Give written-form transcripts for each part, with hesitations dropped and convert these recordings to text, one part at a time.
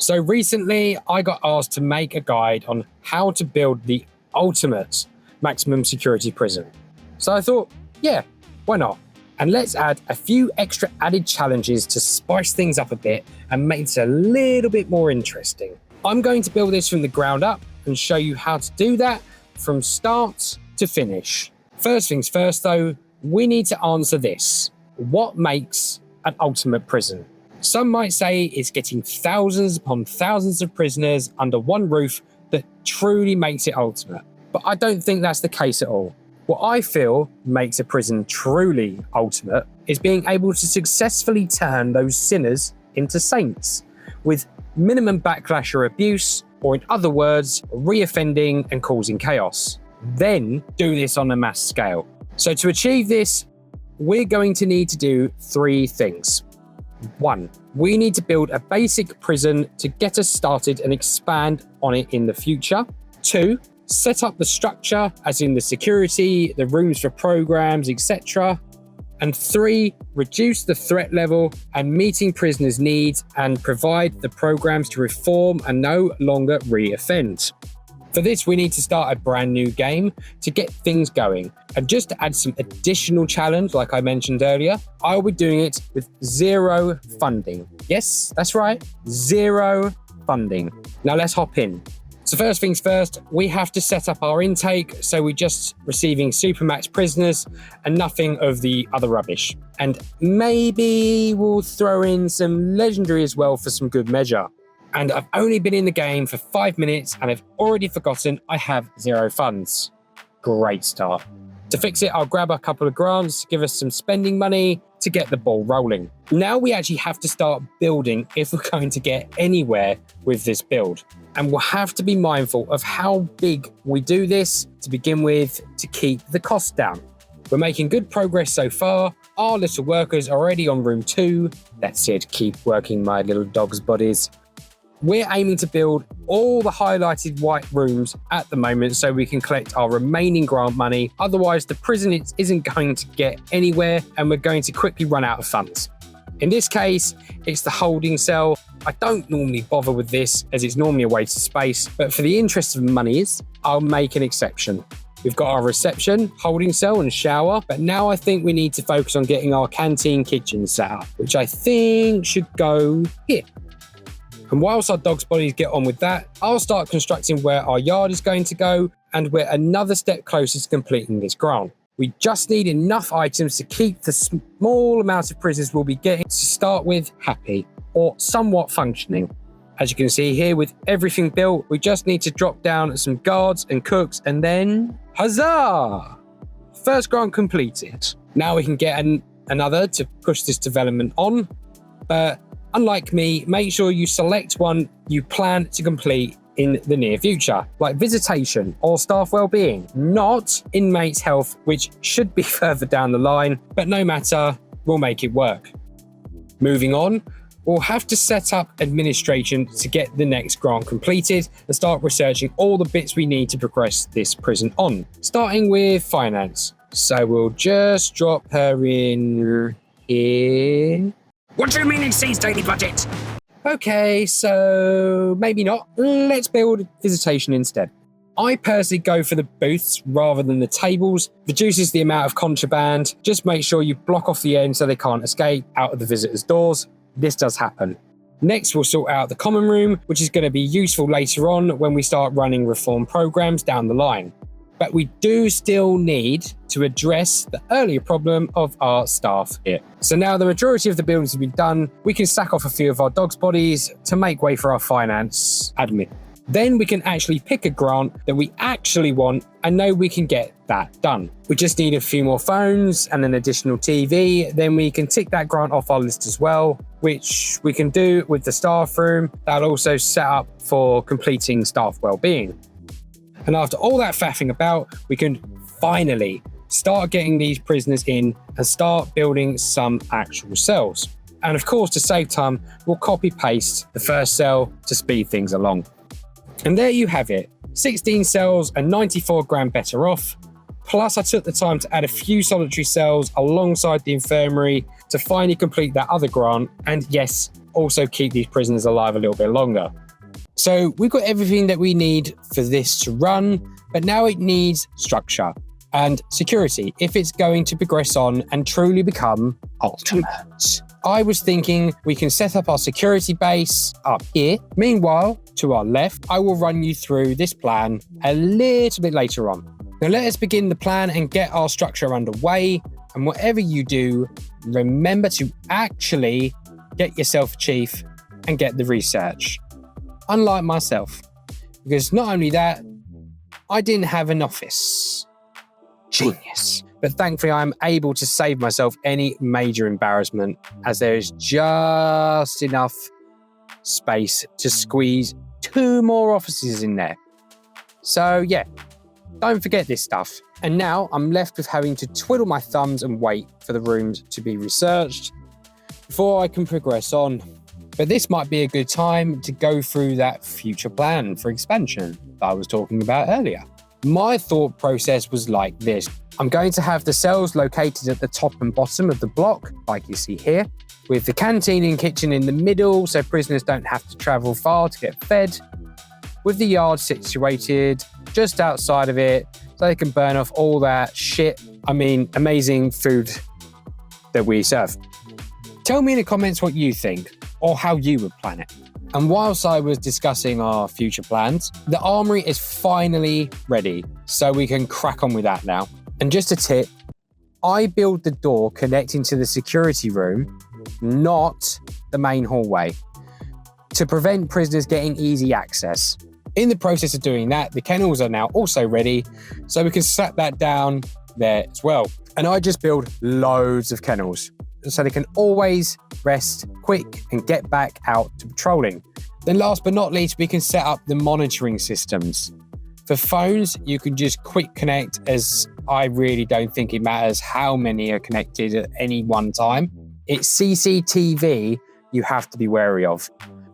So recently I got asked to make a guide on how to build the ultimate maximum security prison. So I thought, yeah, why not? And let's add a few extra added challenges to spice things up a bit and make it a little bit more interesting. I'm going to build this from the ground up and show you how to do that from start to finish. First things first though, we need to answer this. What makes an ultimate prison? Some might say it's getting thousands upon thousands of prisoners under one roof that truly makes it ultimate. But I don't think that's the case at all. What I feel makes a prison truly ultimate is being able to successfully turn those sinners into saints with minimum backlash or abuse, or in other words, reoffending and causing chaos. Then do this on a mass scale. So to achieve this, we're going to need to do three things. 1. We need to build a basic prison to get us started and expand on it in the future. 2. Set up the structure, as in the security, the rooms for programs, etc. And 3. Reduce the threat level and meeting prisoners' needs and provide the programs to reform and no longer re-offend. For this, we need to start a brand new game to get things going. And just to add some additional challenge, like I mentioned earlier, I'll be doing it with 0 funding. Yes, that's right, 0 funding. Now let's hop in. So first things first, we have to set up our intake so we're just receiving Supermax prisoners and nothing of the other rubbish. And maybe we'll throw in some legendary as well for some good measure. And I've only been in the game for 5 minutes and I've already forgotten I have 0 funds. Great start. To fix it, I'll grab a couple of grants, give us some spending money to get the ball rolling. Now we actually have to start building if we're going to get anywhere with this build. And we'll have to be mindful of how big we do this to begin with to keep the cost down. We're making good progress so far. Our little workers are already on room 2. That's it, keep working my little dog's bodies. We're aiming to build all the highlighted white rooms at the moment so we can collect our remaining grant money. Otherwise, the prison isn't going to get anywhere and we're going to quickly run out of funds. In this case, it's the holding cell. I don't normally bother with this as it's normally a waste of space, but for the interest of monies, I'll make an exception. We've got our reception, holding cell and shower, but now I think we need to focus on getting our canteen kitchen set up, which I think should go here. And whilst our dog's bodies get on with that, I'll start constructing where our yard is going to go and we're another step closer to completing this grant. We just need enough items to keep the small amount of prisoners we'll be getting to start with happy or somewhat functioning. As you can see here, with everything built, we just need to drop down some guards and cooks and then huzzah! First grant completed. Now we can get another to push this development on, but unlike me, make sure you select one you plan to complete in the near future, like visitation or staff well-being, not inmates' health, which should be further down the line, but no matter, we'll make it work. Moving on, we'll have to set up administration to get the next grant completed and start researching all the bits we need to progress this prison on, starting with finance. So we'll just drop her in here. What do you mean exceeds daily budget? Okay, so maybe not. Let's build visitation instead. I personally go for the booths rather than the tables. Reduces the amount of contraband. Just make sure you block off the end so they can't escape out of the visitors' doors. This does happen. Next, we'll sort out the common room, which is going to be useful later on when we start running reform programs down the line. But we do still need to address the earlier problem of our staff here. So now the majority of the buildings have been done, we can sack off a few of our dogs' bodies to make way for our finance admin. Then we can actually pick a grant that we actually want and know we can get that done. We just need a few more phones and an additional TV. Then we can tick that grant off our list as well, which we can do with the staff room. That'll also set up for completing staff well-being. And after all that faffing about, we can finally start getting these prisoners in and start building some actual cells. And of course, to save time, we'll copy paste the first cell to speed things along. And there you have it, 16 cells and 94 grand better off. Plus I took the time to add a few solitary cells alongside the infirmary to finally complete that other grant. And yes, also keep these prisoners alive a little bit longer. So we've got everything that we need for this to run, but now it needs structure and security if it's going to progress on and truly become ultimate. I was thinking we can set up our security base up here. Meanwhile, to our left, I will run you through this plan a little bit later on. Now let us begin the plan and get our structure underway. And whatever you do, remember to actually get yourself a chief and get the research. Unlike myself, because not only that, I didn't have an office. Genius. But thankfully, I'm able to save myself any major embarrassment as there is just enough space to squeeze 2 more offices in there. So yeah, don't forget this stuff. And now I'm left with having to twiddle my thumbs and wait for the rooms to be researched before I can progress on. But this might be a good time to go through that future plan for expansion that I was talking about earlier. My thought process was like this. I'm going to have the cells located at the top and bottom of the block, like you see here, with the canteen and kitchen in the middle so prisoners don't have to travel far to get fed, with the yard situated just outside of it so they can burn off all that amazing food that we serve. Tell me in the comments what you think or how you would plan it. And whilst I was discussing our future plans, the armory is finally ready, so we can crack on with that now. And just a tip, I build the door connecting to the security room, not the main hallway, to prevent prisoners getting easy access. In the process of doing that, the kennels are now also ready, so we can slap that down there as well. And I just build loads of kennels, so they can always rest quick and get back out to patrolling. Then last but not least, we can set up the monitoring systems. For phones, you can just quick connect, as I really don't think it matters how many are connected at any one time. It's CCTV you have to be wary of.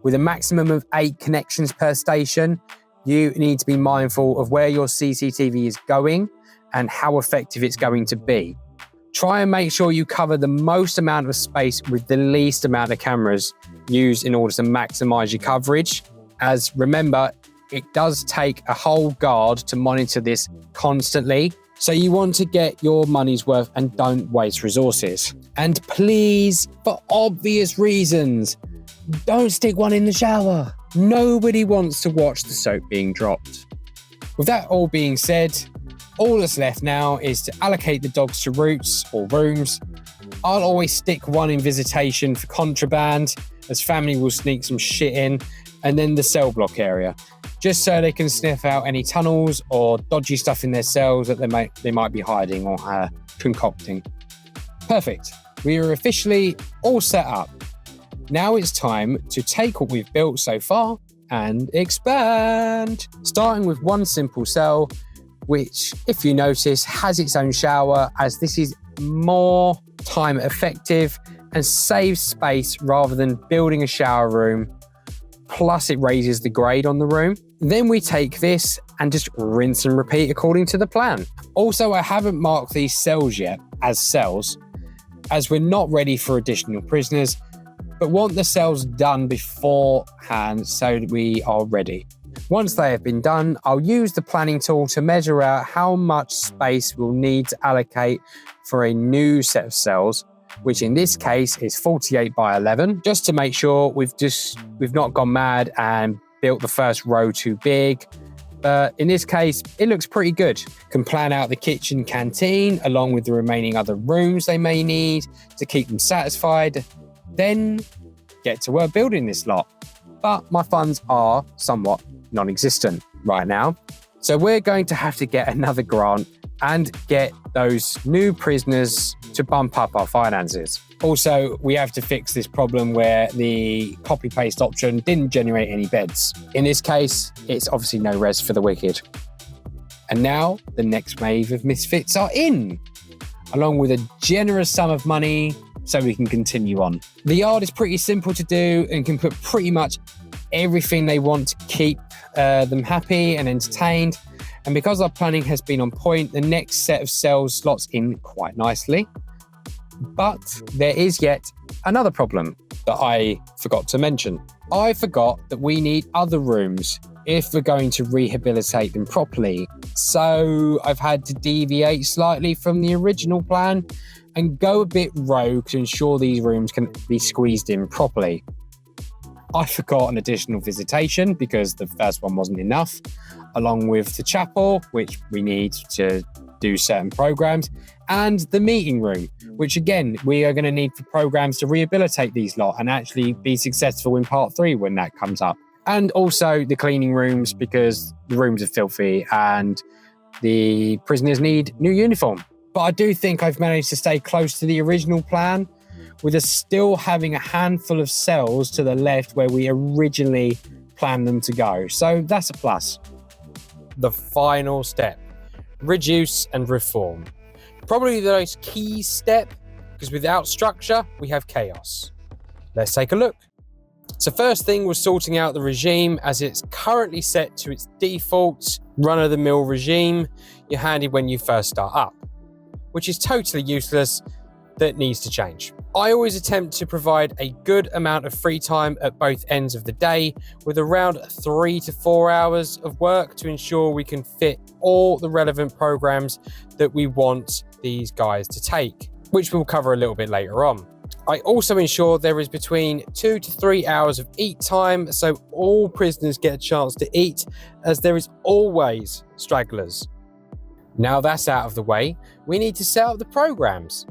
With a maximum of 8 connections per station, you need to be mindful of where your CCTV is going and how effective it's going to be. Try and make sure you cover the most amount of space with the least amount of cameras used in order to maximize your coverage. As remember, it does take a whole guard to monitor this constantly. So you want to get your money's worth and don't waste resources. And please, for obvious reasons, don't stick one in the shower. Nobody wants to watch the soap being dropped. With that all being said, all that's left now is to allocate the dogs to routes or rooms. I'll always stick one in visitation for contraband, as family will sneak some shit in, and then the cell block area, just so they can sniff out any tunnels or dodgy stuff in their cells that they might be hiding or concocting. Perfect. We are officially all set up. Now it's time to take what we've built so far and expand. Starting with one simple cell, which, if you notice, has its own shower, as this is more time effective and saves space rather than building a shower room. Plus it raises the grade on the room. Then we take this and just rinse and repeat according to the plan. Also, I haven't marked these cells yet as cells, as we're not ready for additional prisoners, but want the cells done beforehand so that we are ready. Once they have been done, I'll use the planning tool to measure out how much space we'll need to allocate for a new set of cells, which in this case is 48 by 11, just to make sure we've not gone mad and built the first row too big. But in this case, it looks pretty good. Can plan out the kitchen canteen along with the remaining other rooms they may need to keep them satisfied. Then get to work building this lot. But my funds are somewhat non-existent right now. So we're going to have to get another grant and get those new prisoners to bump up our finances. Also, we have to fix this problem where the copy-paste option didn't generate any beds. In this case, it's obviously no res for the wicked. And now the next wave of misfits are in, along with a generous sum of money so we can continue on. The yard is pretty simple to do and can put pretty much everything they want to keep them happy and entertained. And because our planning has been on point, the next set of cells slots in quite nicely. But there is yet another problem that I forgot to mention. I forgot that we need other rooms if we're going to rehabilitate them properly. So I've had to deviate slightly from the original plan and go a bit rogue to ensure these rooms can be squeezed in properly. I forgot an additional visitation because the first one wasn't enough, along with the chapel, which we need to do certain programs, and the meeting room, which again, we are going to need for programs to rehabilitate these lot and actually be successful in part 3 when that comes up. And also the cleaning rooms, because the rooms are filthy and the prisoners need new uniform. But I do think I've managed to stay close to the original plan, with us still having a handful of cells to the left where we originally planned them to go. So that's a plus. The final step, reduce and reform. Probably the most key step, because without structure, we have chaos. Let's take a look. So first thing was sorting out the regime, as it's currently set to its default run-of-the-mill regime you handed when you first start up, which is totally useless, that needs to change. I always attempt to provide a good amount of free time at both ends of the day, with around 3 to 4 hours of work to ensure we can fit all the relevant programs that we want these guys to take, which we'll cover a little bit later on. I also ensure there is between 2 to 3 hours of eat time, so all prisoners get a chance to eat, as there is always stragglers. Now that's out of the way, we need to set up the programs.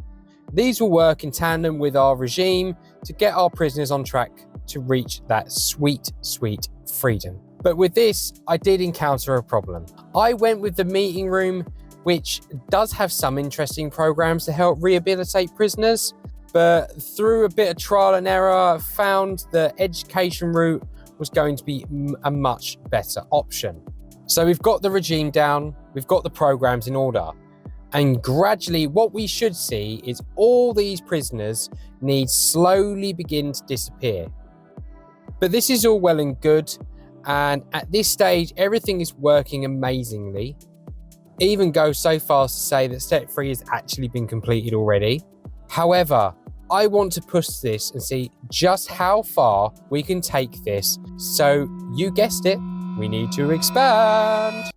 These will work in tandem with our regime to get our prisoners on track to reach that sweet, sweet freedom. But with this, I did encounter a problem. I went with the meeting room, which does have some interesting programs to help rehabilitate prisoners, but through a bit of trial and error, found the education route was going to be a much better option. So we've got the regime down, we've got the programs in order. And gradually what we should see is all these prisoners need slowly begin to disappear. But this is all well and good, and at this stage everything is working amazingly. Even go so far as to say that step 3 has actually been completed already. However, I want to push this and see just how far we can take this. So you guessed it, we need to expand.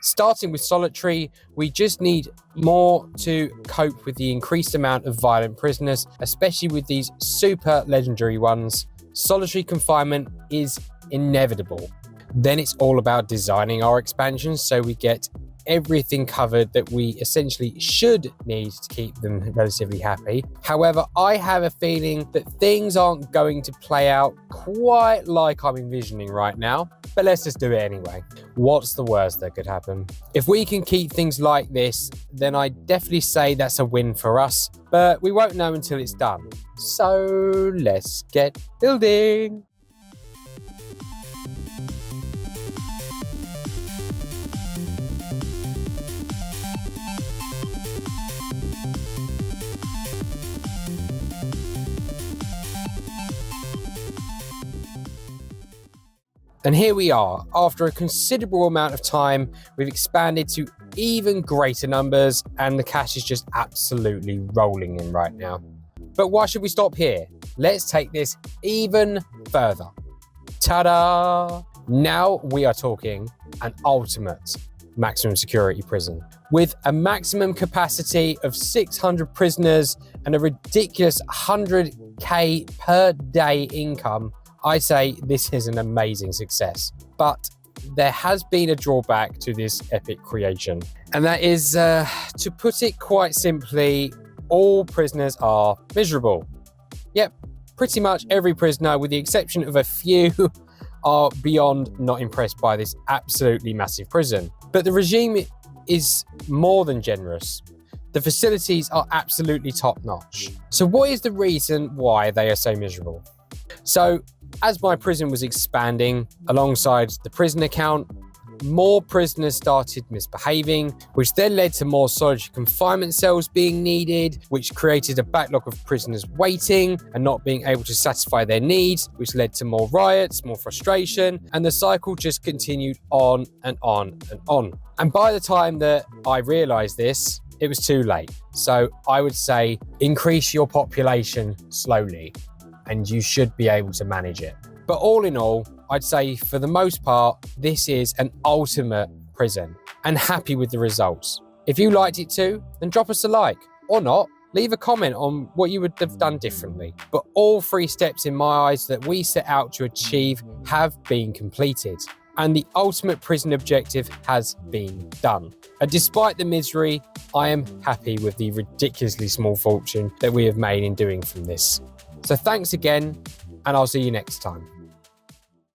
Starting with solitary, we just need more to cope with the increased amount of violent prisoners, especially with these super legendary ones. Solitary confinement is inevitable. Then it's all about designing our expansions so we get everything covered that we essentially should need to keep them relatively happy. However, I have a feeling that things aren't going to play out quite like I'm envisioning right now, but let's just do it anyway. What's the worst that could happen? If we can keep things like this, then I definitely say that's a win for us, but we won't know until it's done. So let's get building. And here we are. After a considerable amount of time, we've expanded to even greater numbers, and the cash is just absolutely rolling in right now. But why should we stop here? Let's take this even further. Ta-da! Now we are talking an ultimate maximum security prison. With a maximum capacity of 600 prisoners and a ridiculous 100k per day income, I say this is an amazing success. But there has been a drawback to this epic creation. And that is, to put it quite simply, all prisoners are miserable. Yep, pretty much every prisoner, with the exception of a few, are beyond not impressed by this absolutely massive prison. But the regime is more than generous. The facilities are absolutely top-notch. So what is the reason why they are so miserable? So, as my prison was expanding alongside the prisoner count, more prisoners started misbehaving, which then led to more solitary confinement cells being needed, which created a backlog of prisoners waiting and not being able to satisfy their needs, which led to more riots, more frustration, and the cycle just continued on and on and on. And by the time that I realised this, it was too late. So I would say increase your population slowly and you should be able to manage it. But all in all, I'd say for the most part, this is an ultimate prison and happy with the results. If you liked it too, then drop us a like, or not. Leave a comment on what you would have done differently. But all 3 steps in my eyes that we set out to achieve have been completed. And the ultimate prison objective has been done. And despite the misery, I am happy with the ridiculously small fortune that we have made in doing from this. So thanks again, and I'll see you next time.